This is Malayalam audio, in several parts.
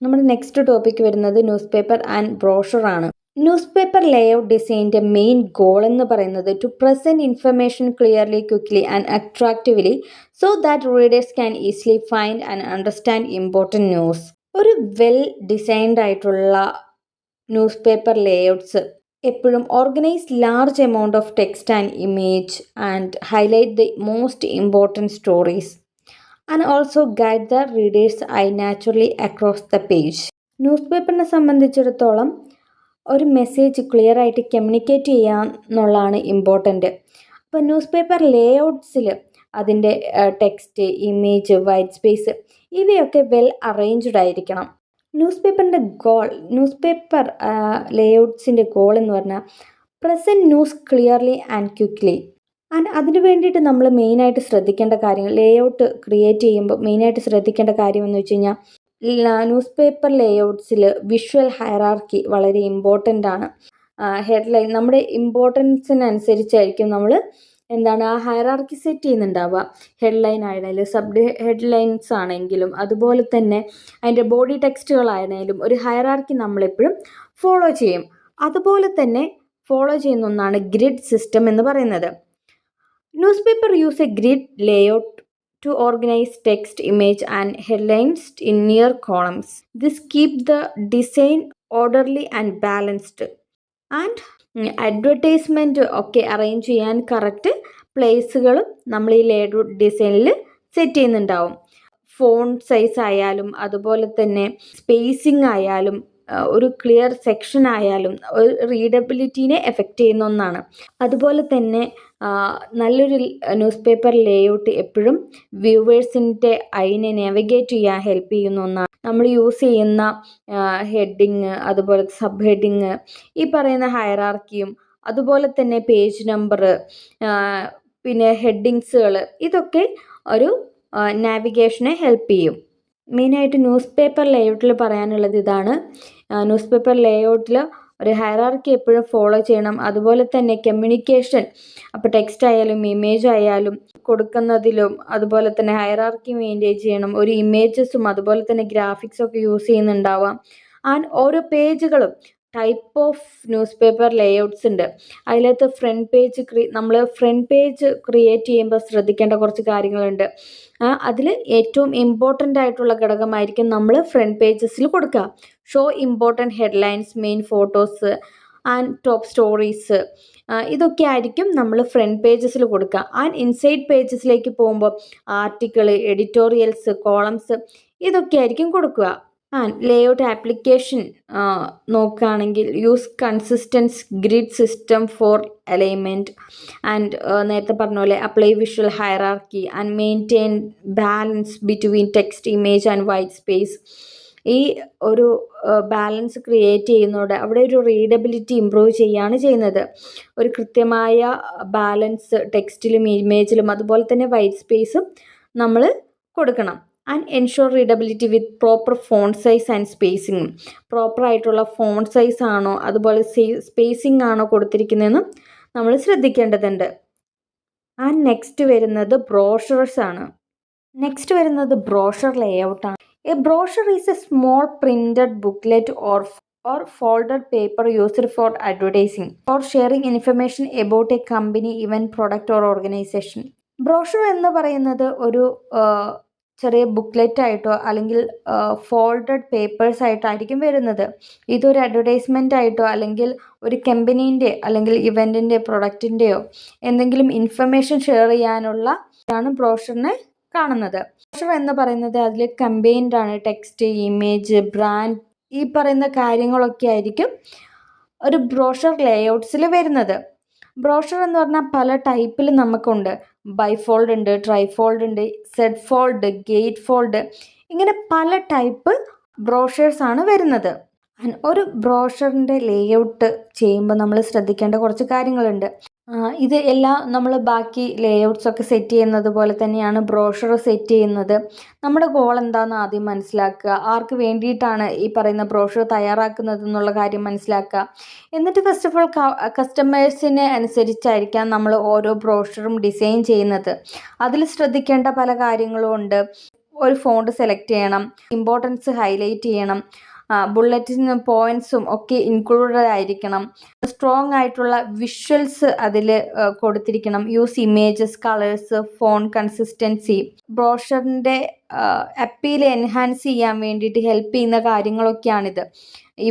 നമ്മുടെ നെക്സ്റ്റ് ടോപ്പിക് വരുന്നത് ന്യൂസ് പേപ്പർ ആൻഡ് ബ്രോഷറാണ്. ന്യൂസ് പേപ്പർ ലേഔട്ട് ഡിസൈനിൻ്റെ മെയിൻ ഗോൾ എന്ന് പറയുന്നത് to present information clearly, quickly and attractively so that readers can easily find and understand important news. ഒരു വെൽ ഡിസൈൻഡ് ആയിട്ടുള്ള ന്യൂസ് പേപ്പർ ലേഔട്ട്സ് എപ്പോഴും organise large amount of text and image and highlight the most important stories and also guide the readers eye naturally across the page. ന്യൂസ് പേപ്പറിനെ സംബന്ധിച്ചിടത്തോളം ഒരു മെസ്സേജ് ക്ലിയർ ആയിട്ട് കമ്മ്യൂണിക്കേറ്റ് ചെയ്യുക എന്നുള്ളതാണ് ഇമ്പോർട്ടൻറ്റ്. അപ്പോൾ ന്യൂസ് പേപ്പർ ലേഔട്ട്സിൽ അതിൻ്റെ ടെക്സ്റ്റ്, ഇമേജ്, വൈറ്റ് സ്പേസ് ഇവയൊക്കെ വെൽ അറേഞ്ച്ഡ് ആയിരിക്കണം. ന്യൂസ് പേപ്പർ ലേഔട്ട്സിൻ്റെ ഗോൾ എന്ന് പറഞ്ഞാൽ present news clearly and quickly. And അതിന് വേണ്ടിയിട്ട് നമ്മൾ മെയിനായിട്ട് ശ്രദ്ധിക്കേണ്ട കാര്യങ്ങൾ, ലേഔട്ട് ക്രിയേറ്റ് ചെയ്യുമ്പോൾ മെയിനായിട്ട് ശ്രദ്ധിക്കേണ്ട കാര്യം എന്ന് വെച്ച് കഴിഞ്ഞാൽ ന്യൂസ് പേപ്പർ ലേഔട്ട്സിൽ വിഷ്വൽ ഹൈറാർക്കി വളരെ ഇമ്പോർട്ടൻ്റ് ആണ്. ഹെഡ്ലൈൻ നമ്മുടെ ഇമ്പോർട്ടൻസിനനുസരിച്ചായിരിക്കും നമ്മൾ ആ ഹൈറാർക്കി സെറ്റ് ചെയ്യുന്നുണ്ടാവുക. ഹെഡ്ലൈൻ ആയാലും സബ് ഹെഡ്ലൈൻസ് ആണെങ്കിലും അതുപോലെ തന്നെ അതിൻ്റെ ബോഡി ടെക്സ്റ്റുകളായാലും ഒരു ഹൈറാർക്കി നമ്മളെപ്പോഴും ഫോളോ ചെയ്യും. അതുപോലെ തന്നെ ഫോളോ ചെയ്യുന്ന ഒന്നാണ് ഗ്രിഡ് സിസ്റ്റം എന്ന് പറയുന്നത്. News paper use A grid layout to organize text, image and headlines in near columns. This keep the design orderly and balanced. And advertisement ഒക്കെ അറേഞ്ച് ചെയ്യാൻ കറക്റ്റ് പ്ലേസുകളും നമ്മൾ ഈ ലേഔട്ട് ഡിസൈനിൽ സെറ്റ് ചെയ്യുന്നുണ്ടാവും. ഫോണ്ട് സൈസ് ആയാലും അതുപോലെ തന്നെ സ്പേസിങ് ആയാലും ഒരു ക്ലിയർ സെക്ഷൻ ആയാലും ഒരു റീഡബിലിറ്റീനെ എഫക്റ്റ് ചെയ്യുന്ന ഒന്നാണ്. അതുപോലെ തന്നെ നല്ലൊരു ന്യൂസ് പേപ്പർ ലേഔട്ട് എപ്പോഴും വ്യൂവേഴ്സിൻ്റെ ഐനെ നാവിഗേറ്റ് ചെയ്യാൻ ഹെൽപ്പ് ചെയ്യുന്ന ഒന്നാണ്. നമ്മൾ യൂസ് ചെയ്യുന്ന ഹെഡിങ്, അതുപോലെ സബ് ഹെഡിങ്, ഈ പറയുന്ന ഹൈറാർക്കിയും അതുപോലെ തന്നെ പേജ് നമ്പർ, പിന്നെ ഹെഡിങ്സുകൾ, ഇതൊക്കെ ഒരു നാവിഗേഷനെ ഹെൽപ്പ് ചെയ്യും. മെയിനായിട്ട് ന്യൂസ് പേപ്പർ ലേഔട്ടിൽ പറയാനുള്ളത് ഇതാണ്. ന്യൂസ് പേപ്പർ ലേഔട്ടിൽ ഒരു ഹൈറാർക്കി എപ്പോഴും ഫോളോ ചെയ്യണം. അതുപോലെ തന്നെ കമ്മ്യൂണിക്കേഷൻ, അപ്പോൾ ടെക്സ്റ്റ് ആയാലും ഇമേജ് ആയാലും കൊടുക്കുന്നതിലും അതുപോലെ തന്നെ ഹൈറാർക്കി മെയിൻറ്റെയിൻ ചെയ്യണം. ഒരു ഇമേജസും അതുപോലെ തന്നെ ഗ്രാഫിക്സും ഒക്കെ യൂസ് ചെയ്യുന്നുണ്ടാവാം. ആൻഡ് ഓരോ പേജുകളും type of news paper layouts ഉണ്ട്. അതിനകത്ത് നമ്മൾ ഫ്രണ്ട് പേജ് ക്രിയേറ്റ് ചെയ്യുമ്പോൾ ശ്രദ്ധിക്കേണ്ട കുറച്ച് കാര്യങ്ങളുണ്ട്. അതിൽ ഏറ്റവും ഇമ്പോർട്ടൻ്റ് ആയിട്ടുള്ള ഘടകമായിരിക്കും നമ്മൾ ഫ്രണ്ട് പേജസിൽ കൊടുക്കുക. Show important headlines, main photos and top stories, ഇതൊക്കെ ആയിരിക്കും നമ്മൾ ഫ്രണ്ട് പേജസിൽ കൊടുക്കുക. ആൻഡ് ഇൻസൈഡ് പേജസിലേക്ക് പോകുമ്പോൾ ആർട്ടിക്കിൾ, എഡിറ്റോറിയൽസ്, കോളംസ്, ഇതൊക്കെ ആയിരിക്കും കൊടുക്കുക. ആൻഡ് ലേഔട്ട് ആപ്ലിക്കേഷൻ നോക്കുകയാണെങ്കിൽ use consistence grid system for alignment and നേരത്തെ പറഞ്ഞ പോലെ apply visual hierarchy and maintain balance between text, image and white space. ഈ ഒരു ബാലൻസ് ക്രിയേറ്റ് ചെയ്യുന്നതോടെ അവിടെ ഒരു റീഡബിലിറ്റി ഇമ്പ്രൂവ് ചെയ്യുകയാണ് ചെയ്യുന്നത്. ഒരു കൃത്യമായ ബാലൻസ് ടെക്സ്റ്റിലും ഇമേജിലും അതുപോലെ തന്നെ വൈറ്റ് സ്പേസും നമ്മൾ കൊടുക്കണം. And ensure readability with proper font size and സ്പേസിങ്ങും. പ്രോപ്പറായിട്ടുള്ള ഫോണ്ട് സൈസ് ആണോ അതുപോലെ സ്പേസിങ് ആണോ കൊടുത്തിരിക്കുന്നതെന്നും നമ്മൾ ശ്രദ്ധിക്കേണ്ടതുണ്ട്. ആൻഡ് നെക്സ്റ്റ് വരുന്നത് ബ്രോഷേഴ്സ് ആണ്. നെക്സ്റ്റ് വരുന്നത് ബ്രോഷർ ലേഔട്ടാണ്. A brochure is a small printed booklet or folded paper used for advertising or sharing information about a company, event, product or organization. Brochure എന്ന് പറയുന്നത് ഒരു ചെറിയ ബുക്ക്ലെറ്റ് ആയിട്ടോ അല്ലെങ്കിൽ ഫോൾഡഡ് പേപ്പേഴ്സ് ആയിട്ടായിരിക്കും വരുന്നത്. ഇതൊരു അഡ്വർടൈസ്മെൻ്റ് ആയിട്ടോ അല്ലെങ്കിൽ ഒരു കമ്പനീൻ്റെ അല്ലെങ്കിൽ ഇവൻറ്റിൻ്റെ പ്രൊഡക്റ്റിൻ്റെയോ എന്തെങ്കിലും ഇൻഫർമേഷൻ ഷെയർ ചെയ്യാനുള്ള ആണ് ബ്രോഷറിനെ കാണുന്നത്. ബ്രോഷർ എന്ന് പറയുന്നത് അതിൽ കമ്പൈൻഡ് ആണ്. ടെക്സ്റ്റ്, ഇമേജ്, ബ്രാൻഡ്, ഈ പറയുന്ന കാര്യങ്ങളൊക്കെ ആയിരിക്കും ഒരു ബ്രോഷർ ലേഔട്ട്സിൽ വരുന്നത്. ബ്രോഷർ എന്ന് പറഞ്ഞാൽ പല ടൈപ്പിൽ നമുക്കുണ്ട്. ബൈഫോൾഡ് ഉണ്ട്, ട്രൈഫോൾഡ് ഉണ്ട്, സെഡ് ഫോൾഡ്, ഗേറ്റ് ഫോൾഡ്, ഇങ്ങനെ പല ടൈപ്പ് ബ്രോഷേഴ്സാണ് വരുന്നത്. ഒരു ബ്രോഷറിൻ്റെ ലേഔട്ട് ചെയ്യുമ്പോൾ നമ്മൾ ശ്രദ്ധിക്കേണ്ട കുറച്ച് കാര്യങ്ങളുണ്ട്. ഇത് എല്ലാം നമ്മൾ ബാക്കി ലേഔട്ട്സൊക്കെ സെറ്റ് ചെയ്യുന്നത് പോലെ തന്നെയാണ് ബ്രോഷർ സെറ്റ് ചെയ്യുന്നത്. നമ്മുടെ ഗോൾ എന്താണെന്ന് ആദ്യം മനസ്സിലാക്കുക. ആർക്ക് വേണ്ടിയിട്ടാണ് ഈ പറയുന്ന ബ്രോഷർ തയ്യാറാക്കുന്നത് എന്നുള്ള കാര്യം മനസ്സിലാക്കുക. എന്നിട്ട് ഫസ്റ്റ് ഓഫ് ഓൾ കസ്റ്റമേഴ്സിനെ അനുസരിച്ചായിരിക്കാം നമ്മൾ ഓരോ ബ്രോഷറും ഡിസൈൻ ചെയ്യുന്നത്. അതിൽ ശ്രദ്ധിക്കേണ്ട പല കാര്യങ്ങളും ഉണ്ട്. ഒരു ഫോണ്ട് സെലക്ട് ചെയ്യണം, ഇമ്പോർട്ടൻസ് ഹൈലൈറ്റ് ചെയ്യണം, ബുള്ളറ്റിന് പോയിന്റ്സും ഒക്കെ ഇൻക്ലൂഡഡ് ആയിരിക്കണം, സ്ട്രോങ് ആയിട്ടുള്ള വിഷ്വൽസ് അതിൽ കൊടുത്തിരിക്കണം, use images, colours, font consistency, ബ്രോഷറിൻ്റെ അപ്പീൽ എൻഹാൻസ് ചെയ്യാൻ വേണ്ടിയിട്ട് ഹെൽപ്പ് ചെയ്യുന്ന കാര്യങ്ങളൊക്കെയാണിത്.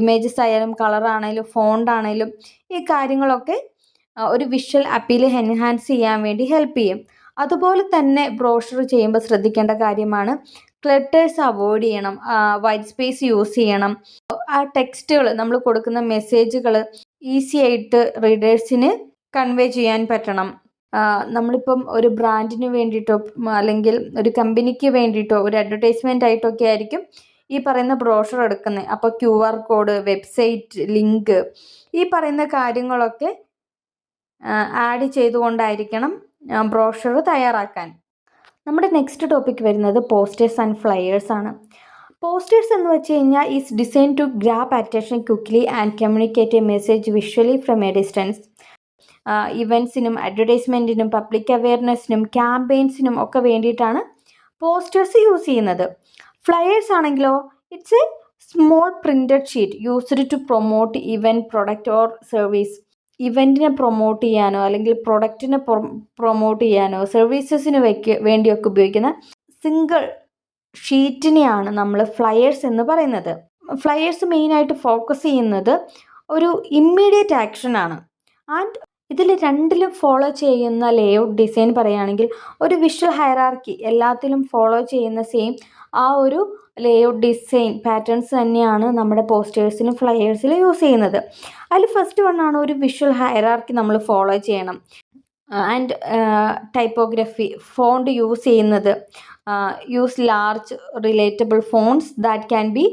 ഇമേജസ് ആയാലും കളറാണേലും ഫോണ്ട് ആണേലും ഈ കാര്യങ്ങളൊക്കെ ഒരു വിഷ്വൽ അപ്പീൽ എൻഹാൻസ് ചെയ്യാൻ വേണ്ടി ഹെൽപ്പ് ചെയ്യും. അതുപോലെ തന്നെ ബ്രോഷർ ചെയ്യുമ്പോൾ ശ്രദ്ധിക്കേണ്ട കാര്യമാണ് ക്ലട്ടേഴ്സ് അവോയ്ഡ് ചെയ്യണം, വൈറ്റ് സ്പേസ് യൂസ് ചെയ്യണം, ആ ടെക്സ്റ്റുകൾ നമ്മൾ കൊടുക്കുന്ന മെസ്സേജുകൾ ഈസി ആയിട്ട് റീഡേഴ്സിന് കൺവേ ചെയ്യാൻ പറ്റണം. നമ്മളിപ്പം ഒരു ബ്രാൻഡിന് വേണ്ടിയിട്ടോ അല്ലെങ്കിൽ ഒരു കമ്പനിക്ക് വേണ്ടിയിട്ടോ ഒരു അഡ്വർടൈസ്മെൻ്റ് ആയിട്ടൊക്കെ ആയിരിക്കും ഈ പറയുന്ന ബ്രോഷർ എടുക്കുന്നത്. അപ്പോൾ QR കോഡ്, വെബ്സൈറ്റ് ലിങ്ക്, ഈ പറയുന്ന കാര്യങ്ങളൊക്കെ ആഡ് ചെയ്തുകൊണ്ടായിരിക്കണം ബ്രോഷർ തയ്യാറാക്കാൻ. നമ്മുടെ നെക്സ്റ്റ് ടോപ്പിക് വരുന്നത് പോസ്റ്റേഴ്സ് ആൻഡ് ഫ്ലയേഴ്സ് ആണ്. പോസ്റ്റേഴ്സ് എന്ന് വെച്ച് കഴിഞ്ഞാൽ is design to grab attention quickly and communicate a message visually from a distance. ഇവൻറ്റ്സിനും അഡ്വർടൈസ്മെൻറ്റിനും പബ്ലിക് അവെയർനെസ്സിനും ക്യാമ്പയിൻസിനും ഒക്കെ വേണ്ടിയിട്ടാണ് പോസ്റ്റേഴ്സ് യൂസ് ചെയ്യുന്നത്. ഫ്ലയേഴ്സ് ആണെങ്കിലോ it's a small printed sheet used to promote event, product or service. ഇവൻറ്റിനെ പ്രൊമോട്ട് ചെയ്യാനോ അല്ലെങ്കിൽ പ്രൊഡക്റ്റിനെ പ്രൊമോട്ട് ചെയ്യാനോ സർവീസസിന് വേണ്ടിയൊക്കെ ഉപയോഗിക്കുന്ന സിംഗിൾ ഷീറ്റിനെയാണ് നമ്മൾ ഫ്ലയേഴ്സ് എന്ന് പറയുന്നത്. ഫ്ലയേഴ്സ് മെയിനായിട്ട് ഫോക്കസ് ചെയ്യുന്നത് ഒരു ഇമ്മീഡിയറ്റ് ആക്ഷനാണ്. ആൻഡ് ഇതിൽ രണ്ടിലും ഫോളോ ചെയ്യുന്ന ലേഔട്ട് ഡിസൈൻ പറയുകയാണെങ്കിൽ ഒരു വിഷ്വൽ ഹൈറാർക്കി എല്ലാത്തിലും ഫോളോ ചെയ്യുന്ന സെയിം ആ ഒരു ലേഔട്ട് ഡിസൈൻ പാറ്റേൺസ് തന്നെയാണ് നമ്മുടെ പോസ്റ്റേഴ്സിനും ഫ്ലയേഴ്സിലും യൂസ് ചെയ്യുന്നത്. അതിൽ ഫസ്റ്റ് വണ്ണാണ് ഒരു വിഷ്വൽ ഹൈറാർക്കി നമ്മൾ ഫോളോ ചെയ്യണം. ആൻഡ് ടൈപ്പോഗ്രഫി, ഫോണ്ട് യൂസ് ചെയ്യുന്നത് use large relatable fonts that can be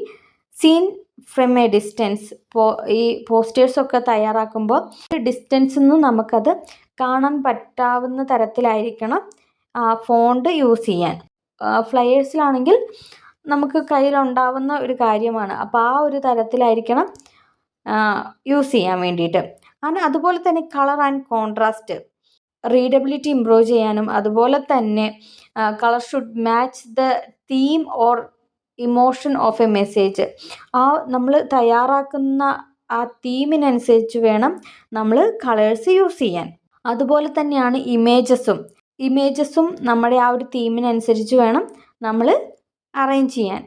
seen from a distance. ഈ പോസ്റ്റേഴ്സൊക്കെ തയ്യാറാക്കുമ്പോൾ ഡിസ്റ്റൻസിൽ നിന്ന് നമുക്കത് കാണാൻ പറ്റാവുന്ന തരത്തിലായിരിക്കണം ഫോണ്ട് യൂസ് ചെയ്യാൻ. ഫ്ലയേഴ്സിലാണെങ്കിൽ നമുക്ക് കയ്യിലുണ്ടാവുന്ന ഒരു കാര്യമാണ്, അപ്പോൾ ആ ഒരു തരത്തിലായിരിക്കണം യൂസ് ചെയ്യാൻ വേണ്ടിയിട്ട്. അതുപോലെ തന്നെ colour and contrast, readability improve ചെയ്യാനും അതുപോലെ തന്നെ colour should match the theme or emotion of A message. ആ നമ്മൾ തയ്യാറാക്കുന്ന ആ തീമിനനുസരിച്ച് വേണം നമ്മൾ കളേഴ്സ് യൂസ് ചെയ്യാൻ. അതുപോലെ തന്നെയാണ് ഇമേജസും നമ്മുടെ ആ ഒരു തീമിനനുസരിച്ച് വേണം നമ്മൾ അറേഞ്ച് ചെയ്യാൻ.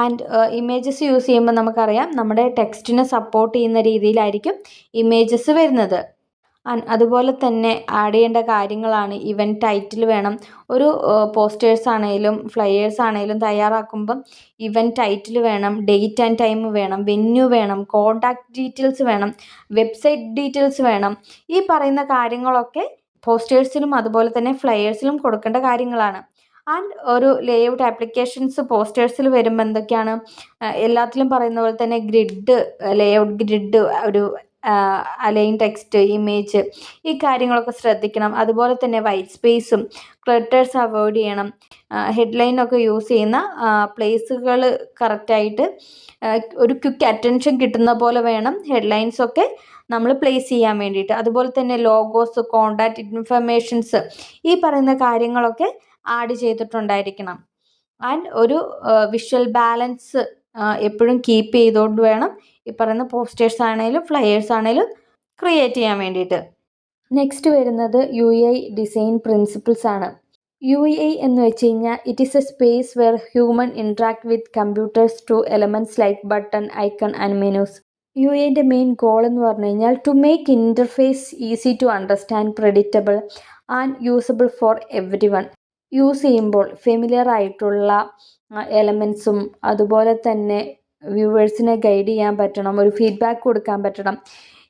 ആൻഡ് ഇമേജസ് യൂസ് ചെയ്യുമ്പോൾ നമുക്കറിയാം നമ്മുടെ ടെക്സ്റ്റിനെ സപ്പോർട്ട് ചെയ്യുന്ന രീതിയിലായിരിക്കും ഇമേജസ് വരുന്നത്. അതുപോലെ തന്നെ ആഡ് ചെയ്യേണ്ട കാര്യങ്ങളാണ് ഇവൻറ്റ് ടൈറ്റിൽ വേണം. ഒരു പോസ്റ്റേഴ്സ് ആണെങ്കിലും ഫ്ലയേഴ്സ് ആണെങ്കിലും തയ്യാറാക്കുമ്പം ഇവൻറ്റ് ടൈറ്റിൽ വേണം, ഡേറ്റ് ആൻഡ് ടൈം വേണം, വെന്യൂ വേണം, കോൺടാക്റ്റ് ഡീറ്റെയിൽസ് വേണം, വെബ്സൈറ്റ് ഡീറ്റെയിൽസ് വേണം. ഈ പറയുന്ന കാര്യങ്ങളൊക്കെ പോസ്റ്റേഴ്സിലും അതുപോലെ തന്നെ ഫ്ലയേഴ്സിലും കൊടുക്കേണ്ട കാര്യങ്ങളാണ്. ആൻഡ് ഒരു ലേഔട്ട് ആപ്ലിക്കേഷൻസ് പോസ്റ്റേഴ്സിൽ വരുമ്പോൾ എന്തൊക്കെയാണ്, എല്ലാത്തിലും പറയുന്ന പോലെ തന്നെ ഗ്രിഡ്, ലേഔട്ട് ഗ്രിഡ്, ഒരു അലൈൻ ടെക്സ്റ്റ്, ഇമേജ്, ഈ കാര്യങ്ങളൊക്കെ ശ്രദ്ധിക്കണം. അതുപോലെ തന്നെ വൈറ്റ് സ്പേസും ക്ലട്ടേഴ്സ് അവോയ്ഡ് ചെയ്യണം. ഹെഡ്ലൈനൊക്കെ യൂസ് ചെയ്യുന്ന പ്ലേസുകൾ കറക്റ്റായിട്ട് ഒരു ക്വിക്ക് അറ്റൻഷൻ കിട്ടുന്ന പോലെ വേണം ഹെഡ്ലൈൻസൊക്കെ നമ്മൾ പ്ലേസ് ചെയ്യാൻ വേണ്ടിയിട്ട്. അതുപോലെ തന്നെ ലോഗോസ്, കോണ്ടാക്റ്റ് ഇൻഫർമേഷൻസ്, ഈ പറയുന്ന കാര്യങ്ങളൊക്കെ ആഡ് ചെയ്തിട്ടുണ്ടായിരിക്കണം. ആൻഡ് ഒരു വിഷ്വൽ ബാലൻസ് എപ്പോഴും കീപ്പ് ചെയ്തുകൊണ്ട് വേണം ഈ പറയുന്ന പോസ്റ്റേഴ്സ് ആണെങ്കിലും ഫ്ലയേഴ്സ് ആണെങ്കിലും ക്രിയേറ്റ് ചെയ്യാൻ വേണ്ടിയിട്ട്. നെക്സ്റ്റ് വരുന്നത് UI ഡിസൈൻ പ്രിൻസിപ്പിൾസ് ആണ്. UI എന്ന് വെച്ച് കഴിഞ്ഞാൽ it is a space where human interact with computers to elements like button, icon and menus. UIൻ്റെ മെയിൻ ഗോൾ എന്ന് പറഞ്ഞു കഴിഞ്ഞാൽ to make interface easy to understand, predictable and usable for everyone. Use ചെയ്യുമ്പോൾ ഫെമിലിയർ ആയിട്ടുള്ള എലമെൻറ്റ്സും അതുപോലെ തന്നെ വ്യൂവേഴ്സിനെ ഗൈഡ് ചെയ്യാൻ പറ്റണം, ഒരു ഫീഡ്ബാക്ക് കൊടുക്കാൻ പറ്റണം.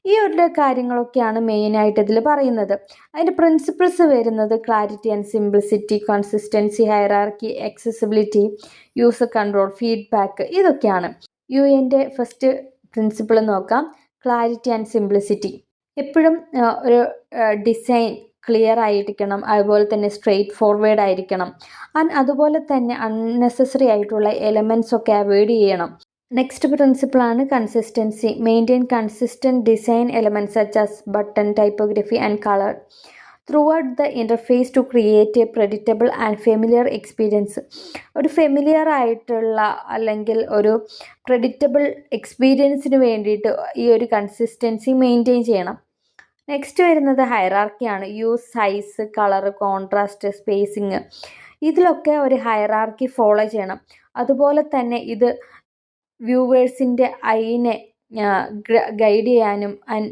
ഈ ഒരു കാര്യങ്ങളൊക്കെയാണ് മെയിനായിട്ട് ഇതിൽ പറയുന്നത്. അതിൻ്റെ പ്രിൻസിപ്പിൾസ് വരുന്നത് clarity and simplicity, consistency, hierarchy, accessibility, user control, feedback, ഇതൊക്കെയാണ്. UIൻ്റെ ഫസ്റ്റ് പ്രിൻസിപ്പിൾ നോക്കാം, ക്ലാരിറ്റി ആൻഡ് സിംപ്ലിസിറ്റി. എപ്പോഴും ഒരു ഡിസൈൻ ക്ലിയർ ആയിരിക്കണം, അതുപോലെ തന്നെ സ്ട്രെയിറ്റ് ഫോർവേഡ് ആയിരിക്കണം. അതുപോലെ തന്നെ അൺനെസസറി ആയിട്ടുള്ള എലമെൻറ്റ്സ് ഒക്കെ അവോയ്ഡ് ചെയ്യണം. നെക്സ്റ്റ് പ്രിൻസിപ്പിളാണ് consistency. Maintain consistent design elements such as button, typography and colour. throughout the interface to create a predictable and familiar experience. ഒരു ഫെമിലിയർ ആയിട്ടുള്ള അല്ലെങ്കിൽ ഒരു പ്രെഡിക്റ്റബിൾ എക്സ്പീരിയൻസിന് വേണ്ടിയിട്ട് ഈ ഒരു കൺസിസ്റ്റൻസി മെയിൻറ്റെയിൻ ചെയ്യണം. നെക്സ്റ്റ് വരുന്നത് ഹൈറാർക്കിയാണ്. Use size, colour, contrast, spacing, ഇതിലൊക്കെ ഒരു ഹൈറാർക്കി ഫോളോ ചെയ്യണം. അതുപോലെ തന്നെ ഇത് വ്യൂവേഴ്സിൻ്റെ ഐനെ ഗൈഡ് ചെയ്യാനും ആൻഡ്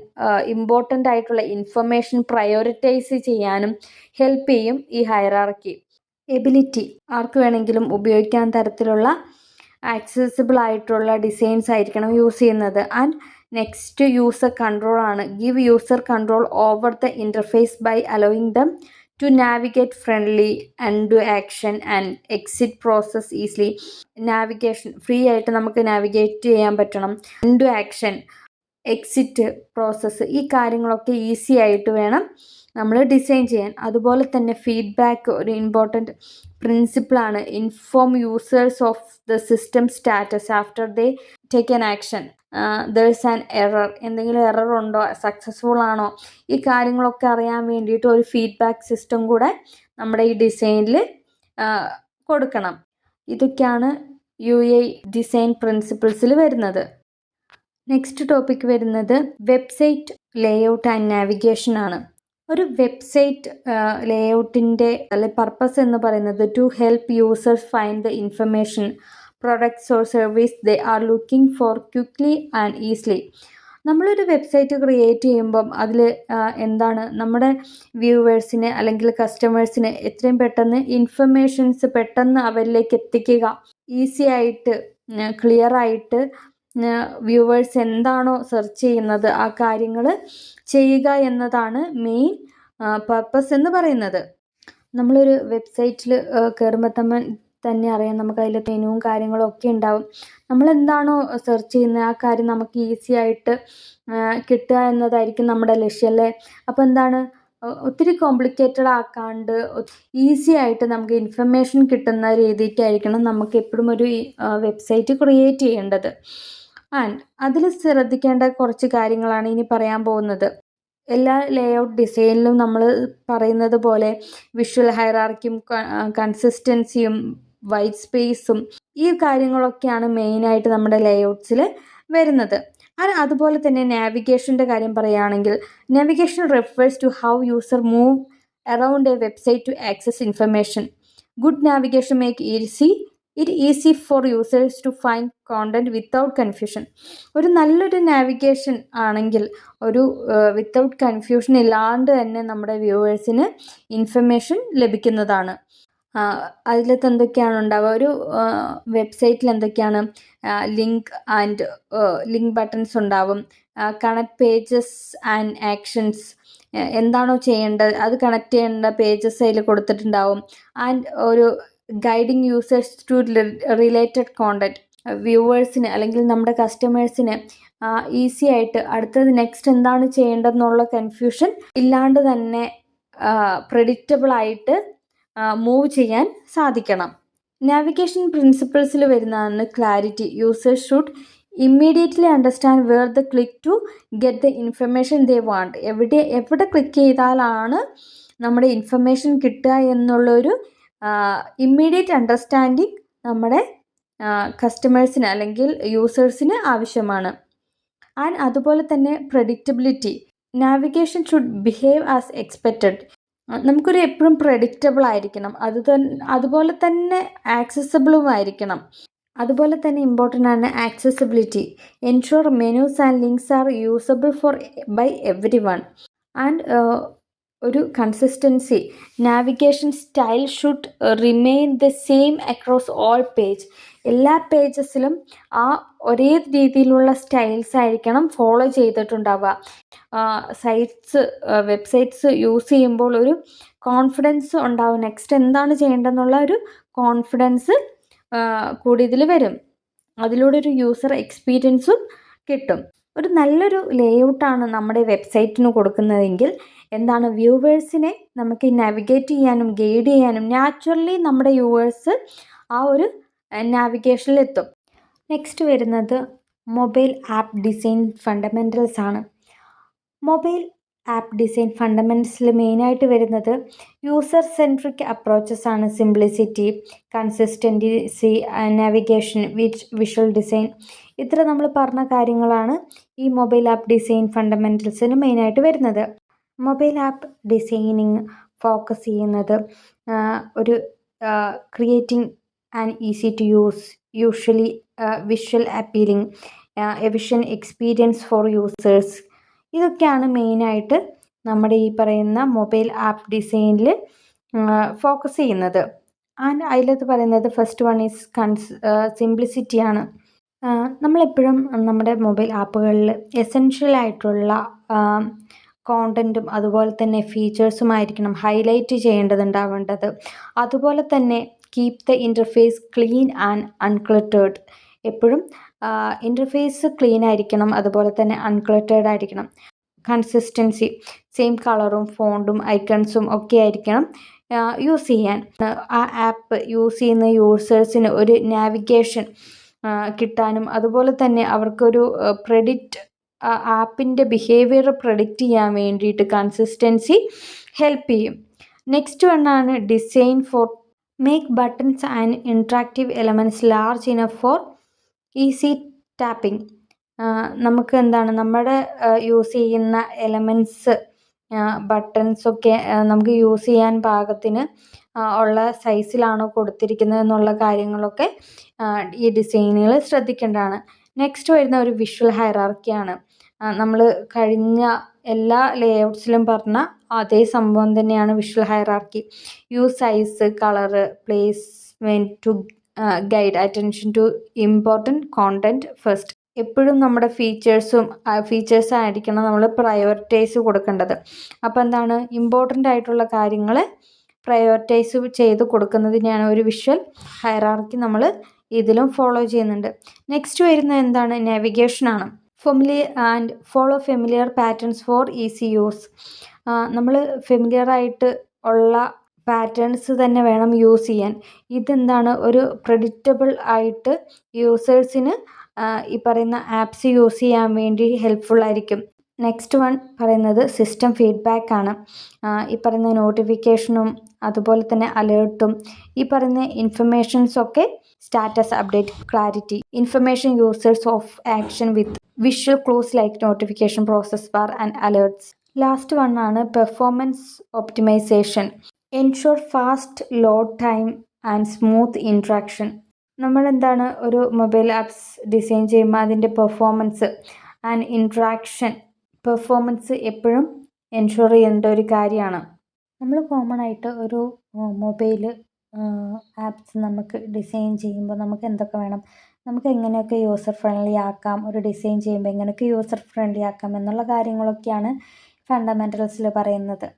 ഇമ്പോർട്ടൻ്റ് ആയിട്ടുള്ള ഇൻഫർമേഷൻ പ്രയോറിറ്റൈസ് ചെയ്യാനും ഹെൽപ്പ് ചെയ്യും ഈ ഹൈറാർക്കി. എബിലിറ്റി, ആർക്ക് വേണമെങ്കിലും ഉപയോഗിക്കാൻ തരത്തിലുള്ള ആക്സസിബിൾ ആയിട്ടുള്ള ഡിസൈൻസ് ആയിരിക്കണം യൂസ് ചെയ്യുന്നത്. ആൻഡ് നെക്സ്റ്റ് യൂസർ കൺട്രോൾ ആണ്. Give user control over the interface by allowing them to navigate friendly, undo action and exit process easily. Navigation free ആയിട്ട് നമുക്ക് നാവിഗേറ്റ് ചെയ്യാൻ പറ്റണം. അൺഡു ആക്ഷൻ, എക്സിറ്റ് പ്രോസസ്സ്, ഈ കാര്യങ്ങളൊക്കെ ഈസി ആയിട്ട് വേണം നമ്മൾ ഡിസൈൻ ചെയ്യാൻ. അതുപോലെ തന്നെ ഫീഡ്ബാക്ക് ഒരു ഇമ്പോർട്ടൻറ്റ് പ്രിൻസിപ്പിളാണ്. Inform users of the system status after they take an action. There's an error, എന്തെങ്കിലും എറർ ഉണ്ടോ, സക്സസ്ഫുൾ ആണോ, ഈ കാര്യങ്ങളൊക്കെ അറിയാൻ വേണ്ടിയിട്ട് ഒരു ഫീഡ്ബാക്ക് സിസ്റ്റം കൂടെ നമ്മുടെ ഈ ഡിസൈനിൽ കൊടുക്കണം. ഇതൊക്കെയാണ് UI ഡിസൈൻ പ്രിൻസിപ്പിൾസിൽ വരുന്നത്. നെക്സ്റ്റ് ടോപ്പിക് വരുന്നത് വെബ്സൈറ്റ് ലേഔട്ട് ആൻഡ് നാവിഗേഷൻ ആണ്. ഒരു വെബ്സൈറ്റ് ലേഔട്ടിൻ്റെ അല്ലെങ്കിൽ പർപ്പസ് എന്ന് പറയുന്നത് to help users find the information, products or service they are looking for quickly and easily. നമ്മളൊരു വെബ്സൈറ്റ് ക്രിയേറ്റ് ചെയ്യുമ്പം അതിൽ എന്താണ് നമ്മുടെ വ്യൂവേഴ്സിന് അല്ലെങ്കിൽ കസ്റ്റമേഴ്സിന് എത്രയും പെട്ടെന്ന് ഇൻഫർമേഷൻസ് പെട്ടെന്ന് അവരിലേക്ക് എത്തിക്കുക, ഈസി ആയിട്ട് ക്ലിയർ ആയിട്ട് വ്യൂവേഴ്സ് എന്താണോ സെർച്ച് ചെയ്യുന്നത് ആ കാര്യങ്ങൾ ചെയ്യുക എന്നതാണ് മെയിൻ പർപ്പസ് എന്ന് പറയുന്നത്. നമ്മളൊരു വെബ്സൈറ്റിൽ കയറുമ്പോൾ തന്നെ അറിയാം, നമുക്ക് അതിൽ മെനുവും കാര്യങ്ങളും ഒക്കെ ഉണ്ടാവും. നമ്മൾ എന്താണോ സെർച്ച് ചെയ്യുന്നത് ആ കാര്യം നമുക്ക് ഈസി ആയിട്ട് കിട്ടുക എന്നതായിരിക്കും നമ്മുടെ ലക്ഷ്യം അല്ലേ. അപ്പോൾ എന്താണ്, ഒത്തിരി കോംപ്ലിക്കേറ്റഡ് ആക്കാണ്ട് ഈസി ആയിട്ട് നമുക്ക് ഇൻഫർമേഷൻ കിട്ടുന്ന രീതിക്കായിരിക്കണം നമുക്ക് എപ്പോഴും ഒരു വെബ്സൈറ്റ് ക്രിയേറ്റ് ചെയ്യേണ്ടത്. ആൻഡ് അതിൽ ശ്രദ്ധിക്കേണ്ട കുറച്ച് കാര്യങ്ങളാണ് ഇനി പറയാൻ പോകുന്നത്. എല്ലാ ലേഔട്ട് ഡിസൈനിലും നമ്മൾ പറയുന്നത് പോലെ വിഷ്വൽ ഹൈറാർക്കിയും കൺസിസ്റ്റൻസിയും വൈറ്റ് സ്പേസും ഈ കാര്യങ്ങളൊക്കെയാണ് മെയിനായിട്ട് നമ്മുടെ ലേഔട്ട്സിൽ വരുന്നത്. അതുപോലെ തന്നെ നാവിഗേഷൻ്റെ കാര്യം പറയുകയാണെങ്കിൽ navigation refers to how user move around a website to access information. Good navigation make it easy for users to find content without confusion. ഒരു നല്ലൊരു നാവിഗേഷൻ ആണെങ്കിൽ ഒരു വിത്തൗട്ട് കൺഫ്യൂഷൻ ഇല്ലാണ്ട് തന്നെ നമ്മുടെ വ്യൂവേഴ്സിന് ഇൻഫർമേഷൻ ലഭിക്കുന്നതാണ്. അതിലത്തെ എന്തൊക്കെയാണ് ഉണ്ടാവുക, ഒരു വെബ്സൈറ്റിൽ എന്തൊക്കെയാണ് ലിങ്ക് ആൻഡ് ലിങ്ക് ബട്ടൺസ് ഉണ്ടാവും, കണക്ട് പേജസ് ആൻഡ് ആക്ഷൻസ്, എന്താണോ ചെയ്യേണ്ടത് അത് കണക്ട് ചെയ്യേണ്ട പേജസ് അതിൽ കൊടുത്തിട്ടുണ്ടാവും. ആൻഡ് ഒരു guiding users to related content, വ്യൂവേഴ്സിന് അല്ലെങ്കിൽ നമ്മുടെ കസ്റ്റമേഴ്സിന് ഈസി ആയിട്ട് അടുത്തത് നെക്സ്റ്റ് എന്താണ് ചെയ്യേണ്ടതെന്നുള്ള കൺഫ്യൂഷൻ ഇല്ലാണ്ട് തന്നെ പ്രെഡിക്റ്റബിൾ ആയിട്ട് മൂവ് ചെയ്യാൻ സാധിക്കണം. നാവിഗേഷൻ പ്രിൻസിപ്പിൾസിൽ വരുന്നതാണ് clarity. Users should immediately understand where the click to get the information they want. എവിടെ ക്ലിക്ക് ചെയ്താലാണ് നമ്മുടെ ഇൻഫർമേഷൻ കിട്ടുക എന്നുള്ളൊരു ഇമ്മീഡിയറ്റ് അണ്ടർസ്റ്റാൻഡിങ് നമ്മുടെ കസ്റ്റമേഴ്സിന് അല്ലെങ്കിൽ യൂസേഴ്സിന് ആവശ്യമാണ്. ആൻഡ് അതുപോലെ തന്നെ predictability. Navigation should behave as expected. നമുക്കൊരു എപ്പോഴും പ്രെഡിക്റ്റബിൾ ആയിരിക്കണം, അതുപോലെ തന്നെ ആക്സസിബിളും ആയിരിക്കണം. അതുപോലെ തന്നെ ഇമ്പോർട്ടൻ്റ് ആണ് accessibility. Ensure menus and links are usable by everyone. And ഒരു consistency. Navigation style should remain the same across all page. എല്ലാ പേജസിലും ആ ഒരേ രീതിയിലുള്ള സ്റ്റൈൽസ് ആയിരിക്കണം ഫോളോ ചെയ്തിട്ടുണ്ടാവുക. വെബ്സൈറ്റ്സ് യൂസ് ചെയ്യുമ്പോൾ ഒരു കോൺഫിഡൻസ് ഉണ്ടാവും, നെക്സ്റ്റ് എന്താണ് ചെയ്യേണ്ടതെന്നുള്ള ഒരു കോൺഫിഡൻസ് കൂടി ഇതിൽ വരും. അതിലൂടെ ഒരു യൂസർ എക്സ്പീരിയൻസും കിട്ടും. ഒരു നല്ലൊരു ലേഔട്ടാണ് നമ്മുടെ വെബ്സൈറ്റിന് കൊടുക്കുന്നതെങ്കിൽ എന്താണ്, വ്യൂവേഴ്സിനെ നമുക്ക് നാവിഗേറ്റ് ചെയ്യാനും ഗൈഡ് ചെയ്യാനും നാച്ചുറലി നമ്മുടെ വ്യൂവേഴ്സ് ആ ഒരു നാവിഗേഷനിലെത്തും. നെക്സ്റ്റ് വരുന്നത് മൊബൈൽ ആപ്പ് ഡിസൈൻ ഫണ്ടമെൻ്റൽസ് ആണ്. മൊബൈൽ ആപ്പ് ഡിസൈൻ ഫണ്ടമെൻറ്റ്സിൽ മെയിനായിട്ട് വരുന്നത് യൂസർ സെൻട്രിക് അപ്രോച്ചസ് ആണ്. Simplicity, consistency, navigation, visual design, ഇത്ര നമ്മൾ പറഞ്ഞ കാര്യങ്ങളാണ് ഈ മൊബൈൽ ആപ്പ് ഡിസൈൻ ഫണ്ടമെൻറ്റൽസിന് മെയിനായിട്ട് വരുന്നത്. മൊബൈൽ ആപ്പ് ഡിസൈനിങ് ഫോക്കസ് ചെയ്യുന്നത് ഒരു creating and easy to use, usually visual appealing, efficient experience for users, ഇതൊക്കെയാണ് മെയിനായിട്ട് നമ്മുടെ ഈ പറയുന്ന മൊബൈൽ ആപ്പ് ഡിസൈനിൽ ഫോക്കസ് ചെയ്യുന്നത്. ആൻഡ് അതിലത് പറയുന്നത് ഫസ്റ്റ് വൺ ഈസ് സിംപ്ലിസിറ്റിയാണ്. നമ്മളെപ്പോഴും നമ്മുടെ മൊബൈൽ ആപ്പുകളിൽ എസെൻഷ്യൽ ആയിട്ടുള്ള കോണ്ടൻറ്റും അതുപോലെ തന്നെ ഫീച്ചേഴ്സുമായിരിക്കണം ഹൈലൈറ്റ് ചെയ്യേണ്ടതുണ്ടാവേണ്ടത്. അതുപോലെ തന്നെ keep the interface clean and uncluttered. എപ്പോഴും ഇൻ്റർഫേസ് ക്ലീൻ ആയിരിക്കണം, അതുപോലെ തന്നെ അൺക്ലട്ടേർഡ് ആയിരിക്കണം. കൺസിസ്റ്റൻസി, സെയിം കളറും ഫോണ്ടും ഐക്കൺസും ഒക്കെ ആയിരിക്കണം യൂസ് ചെയ്യാൻ. ആ ആപ്പ് യൂസ് ചെയ്യുന്ന യൂസേഴ്സിന് ഒരു നാവിഗേഷൻ കിട്ടാനും അതുപോലെ തന്നെ അവർക്കൊരു ആപ്പിൻ്റെ ബിഹേവിയർ പ്രെഡിക്റ്റ് ചെയ്യാൻ വേണ്ടിയിട്ട് കൺസിസ്റ്റൻസി ഹെൽപ്പ് ചെയ്യും. നെക്സ്റ്റ് വണ്ണാണ് design for make buttons and interactive elements large enough for easy tapping. നമുക്ക് എന്താണ് നമ്മുടെ യൂസ് ചെയ്യുന്ന എലമെൻറ്റ്സ് ബട്ടൺസൊക്കെ നമുക്ക് യൂസ് ചെയ്യാൻ പാകത്തിന് ഉള്ള സൈസിലാണോ കൊടുത്തിരിക്കുന്നത് എന്നുള്ള കാര്യങ്ങളൊക്കെ ഈ ഡിസൈനുകൾ ശ്രദ്ധിക്കേണ്ടതാണ്. നെക്സ്റ്റ് വരുന്ന ഒരു വിഷ്വൽ ഹൈറാർക്കിയാണ്. നമ്മൾ കഴിഞ്ഞ എല്ലാ ലേഔട്ട്സിലും പറഞ്ഞ അതേ സംഭവം തന്നെയാണ് visual hierarchy. Use size, colour, placement to guide attention to important content first. എപ്പോഴും നമ്മുടെ ഫീച്ചേഴ്സ് ആയിരിക്കണം നമ്മൾ പ്രയോറിറ്റൈസ് കൊടുക്കേണ്ടത്. അപ്പോൾ എന്താണ് ഇമ്പോർട്ടൻ്റ് ആയിട്ടുള്ള കാര്യങ്ങൾ പ്രയോറിറ്റൈസ് ചെയ്ത് കൊടുക്കുന്നതിനെയാണ് ഒരു വിഷ്വൽ ഹൈറാർക്കി നമ്മൾ ഇതിലും ഫോളോ ചെയ്യുന്നുണ്ട്. നെക്സ്റ്റ് വരുന്നത് എന്താണ് നാവിഗേഷനാണ്. Follow familiar patterns for easy use. നമ്മൾ ഫെമിലിയറായിട്ട് ഉള്ള പാറ്റേൺസ് തന്നെ വേണം യൂസ് ചെയ്യാൻ. ഇതെന്താണ് ഒരു പ്രെഡിക്റ്റബിൾ ആയിട്ട് യൂസേഴ്സിന് ഈ പറയുന്ന ആപ്സ് യൂസ് ചെയ്യാൻ വേണ്ടി ഹെൽപ്ഫുൾ ആയിരിക്കും. നെക്സ്റ്റ് വൺ പറയുന്നത് സിസ്റ്റം ഫീഡ്ബാക്ക് ആണ്. ഈ പറയുന്ന നോട്ടിഫിക്കേഷനും അതുപോലെ തന്നെ അലേർട്ടും ഈ പറയുന്ന ഇൻഫർമേഷൻസൊക്കെ status update, clarity, information users of action with visual clues like notification, process bar and alerts. Last one ആണ് performance optimisation. Ensure fast load time and smooth interaction. നമ്മളെന്താണ് ഒരു മൊബൈൽ ആപ്സ് ഡിസൈൻ ചെയ്യുമ്പോൾ അതിൻ്റെ പെർഫോമൻസ് ആൻഡ് ഇൻട്രാക്ഷൻ എപ്പോഴും എൻഷുർ ചെയ്യേണ്ട ഒരു കാര്യമാണ്. നമ്മൾ കോമൺ ആയിട്ട് ഒരു മൊബൈൽ ആപ്സ് നമുക്ക് ഡിസൈൻ ചെയ്യുമ്പോൾ നമുക്ക് എന്തൊക്കെ വേണം, നമുക്ക് എങ്ങനെയൊക്കെ യൂസർ ഫ്രണ്ട്ലി ആക്കാം, ഒരു ഡിസൈൻ ചെയ്യുമ്പോൾ എങ്ങനെയൊക്കെ യൂസർ ഫ്രണ്ട്ലി ആക്കാം എന്നുള്ള കാര്യങ്ങളൊക്കെയാണ് ഫണ്ടമെൻ്റൽസിൽ പറയുന്നത്.